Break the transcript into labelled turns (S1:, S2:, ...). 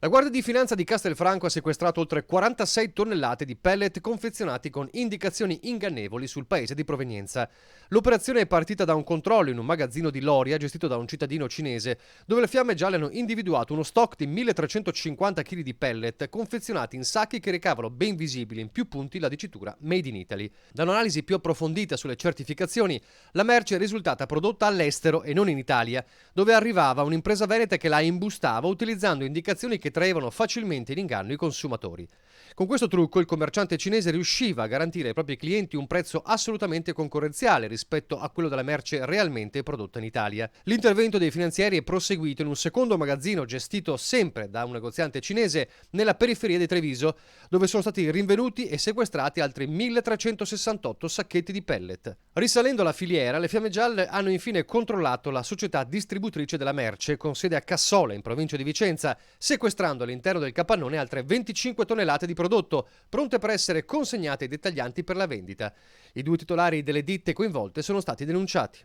S1: La Guardia di Finanza di Castelfranco ha sequestrato oltre 46 tonnellate di pellet confezionati con indicazioni ingannevoli sul paese di provenienza. L'operazione è partita da un controllo in un magazzino di Loria gestito da un cittadino cinese, dove le Fiamme Gialle hanno individuato uno stock di 1350 kg di pellet confezionati in sacchi che recavano ben visibili in più punti la dicitura Made in Italy. Da un'analisi più approfondita sulle certificazioni, la merce è risultata prodotta all'estero e non in Italia, dove arrivava un'impresa veneta che la imbustava utilizzando indicazioni che traevano facilmente in inganno i consumatori. Con questo trucco il commerciante cinese riusciva a garantire ai propri clienti un prezzo assolutamente concorrenziale rispetto a quello della merce realmente prodotta in Italia. L'intervento dei finanzieri è proseguito in un secondo magazzino gestito sempre da un negoziante cinese nella periferia di Treviso, dove sono stati rinvenuti e sequestrati altri 1368 sacchetti di pellet. Risalendo alla filiera, le Fiamme Gialle hanno infine controllato la società distributrice della merce con sede a Cassola in provincia di Vicenza, sequestrando all'interno del capannone altre 25 tonnellate di prodotto, pronte per essere consegnate ai dettaglianti per la vendita. I due titolari delle ditte coinvolte sono stati denunciati.